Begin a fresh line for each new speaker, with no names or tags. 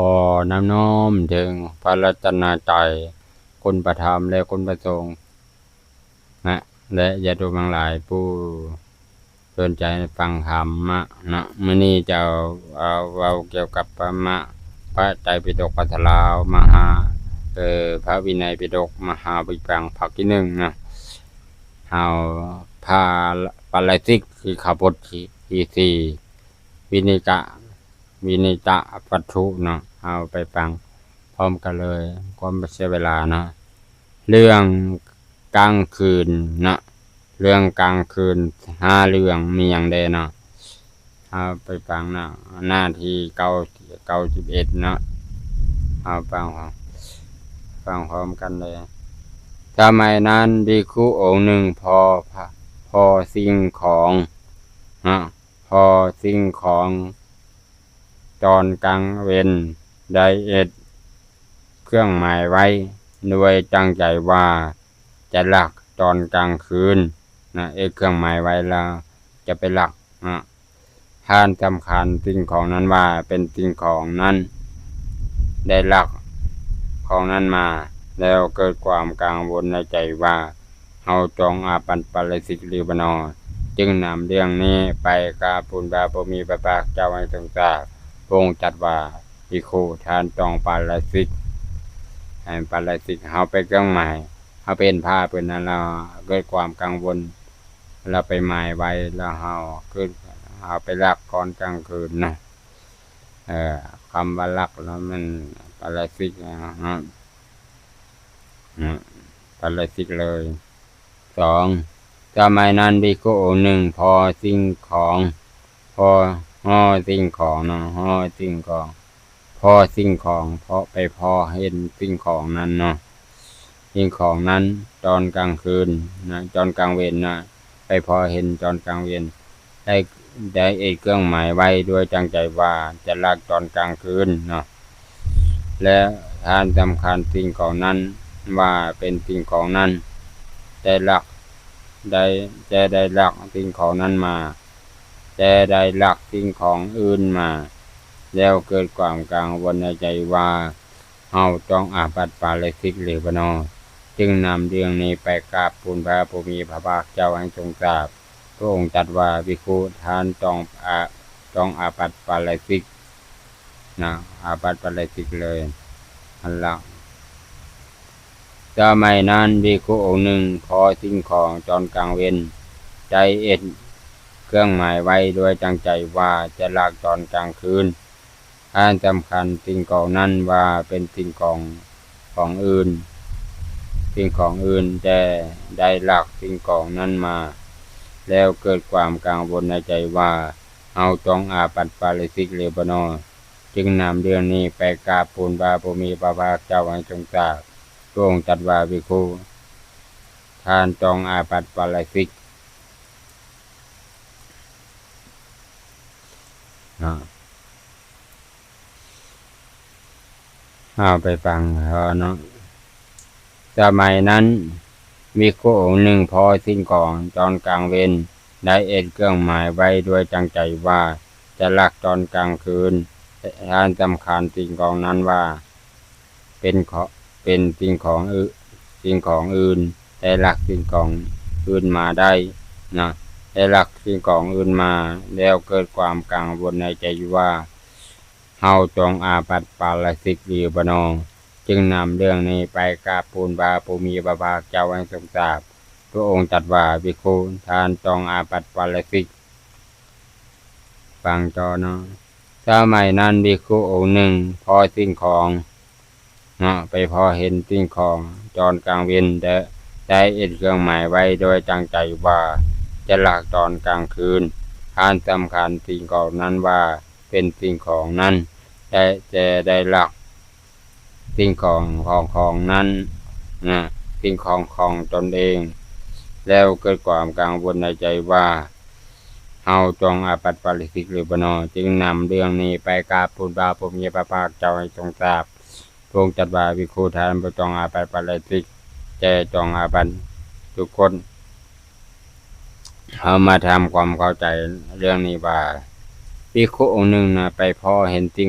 อน้ำน้อมถึงพระรัตนตรัยคุณประธรรมและคุณประสงค์นะและญาติโยมทั้งหลายผู้สนใจฟังธรรมะนะมื้อนี้จะเอาเกี่ยวกับพระไตรปิฎกปัทลาวมหาพระวินัยปิฎกมหาวิปังภาคที่1นะเฮาพาปาราชิกคือขบถที่4วินิตะปัทถุเนาะเอาไปฟังพร้อมกันเลยความเสียเวลาเนาะเรื่องกลางคืนนะเรื่องกลางคืน5เรื่องมีหยังใดเนาะเอาไปฟังนะหน้าที่91เนาะเอาฟังพร้อมกันเลยสมัยนั้นภิกขุองค์หนึ่งพอสิ่งของพอสิ่งของตอนกลางเว้นได้เครื่องหมายไว้ด้วยตั้งใจว่าจะลักตอนกลางคืนนะเครื่องหมายไว้แล้วจะไปลักท่านสำคัญสิ่งของนั้นว่าเป็นสิ่งของนั้นได้ลักของนั้นมาแล้วเกิดความกังวลในใจว่าเฮาจองอาปันปาราชิกหรือบนอจึงนำเรื่องนี้ไปกราบทูลพระผู้มีพระภาคเจ้าให้ทรงทราบพระองค์จัดว่าภิกขุท่านจองปาราชิกให้ปาราชิกเฮาไปเครื่องหมายเฮาเป็นพระเป็นนั้นเราเกิดความกังวลเราไปหมายไว้แล้วเฮาคือเฮาไปลักก่อนกลางคืนนะคำว่าลักแล้วมันปาราชิกปาราชิกเลย2สมัยนั้นภิกขุองค์หนึ่งพอสิ่งของห่อสิ่งของเนาะห่อสิ่งของพอสิ่งของเพราะไปพอเห็นสิ่งของนั้นเนาะสิ่งของนั้นตอนกลางคืนนะตอนกลางเวรนะไปพอเห็นตอนกลางเวรได้เครื่องหมายไว้ด้วยตั้งใจว่าจะลักตอนกลางคืนเนาะและท่านสำคัญสิ่งของนั้นว่าเป็นสิ่งของนั้นได้ลักสิ่งของนั้นมาได้ลักสิ่งของอื่นมาแล้วเกิดความกังวลในใจว่าเฮาต้องอาบัติปาราชิกหรือบ่นอจึงนำเรื่องนี้ไปกราบทูลพระผู้มีพระภาคเจ้าให้ทรงทราบพระองค์ตรัสว่าภิกขุท่านต้องอาบัติปาราชิกนะอาบัติปาราชิกเลยอันละสมัยนั้นภิกขุองค์หนึ่งพอสิ่งของตอนกลางเว้นใจเครื่องหมายไว้ด้วยตั้งใจว่าจะลักตอนกลางคืนท่านสำคัญสิ่งของนั้นว่าเป็นสิ่งของอื่นแต่ได้ลักสิ่งของนั้นมาแล้วเกิดความกังวลในใจว่าเอาต้องอาบัติปาราชิกหรือบ่นอจึงนำเรื่องนี้ไปกราบทูลพระผู้มีพระภาคเจ้าให้ทรงทราบพระองค์ตรัสว่าภิกขุท่านต้องอาบัติปาราชิกเอาไปฟังเนาะสมัยนั้นภิกขุองค์หนึ่งพอสิ่งของตอนกลางเวรได้เครื่องหมายไว้ด้วยตั้งใจว่าจะลักตอนกลางคืนท่านสำคัญสิ่งของนั้นว่าเป็นสิ่งของอื่นได้ลักสิ่งของอื่นมาได้นะได้ลักสิ่งของอื่นมาแล้วเกิดความกังวลในใจว่าเฮาจงอาบัติปาราชิกหรือบ่นอจึงนำเรื่องนี้ไปกราบทูลพระผู้มีพระภาคเจ้าให้ทรงทราบพระองค์ตรัสว่าภิกขุท่านต้องอาบัติปาราชิกฟังต่อเนาะสมัยนั้นภิกขุองค์หนึ่งพอสิ่งของไปพอเห็นสิ่งของตอนกลางเว้นได้เครื่องหมายไว้โดยตั้งใจว่าจะลักตอนกลางคืนท่านสำคัญสิ่งของนั้นว่าเป็นสิ่งของนั้นได้ลักสิ่งของนั้นสิ่งของตนเองแล้วเกิดความกังวลในใจว่าเฮาจงอาบัติปาราชิกหรือบ่นอจึงนำเรื่องนี้ไปกราบทูลพระผู้มีพระภาคเจ้าให้ทรงทราบพระองค์ตรัสว่าภิกขุท่านบ่ต้องอาบัติปาราชิกแต่ต้องอาบัติทุกคนเอามาทำความเข้าใจเรื่องนี้ว่าภิกขุองค์หนึ่งไปพอเห็นสิ่ง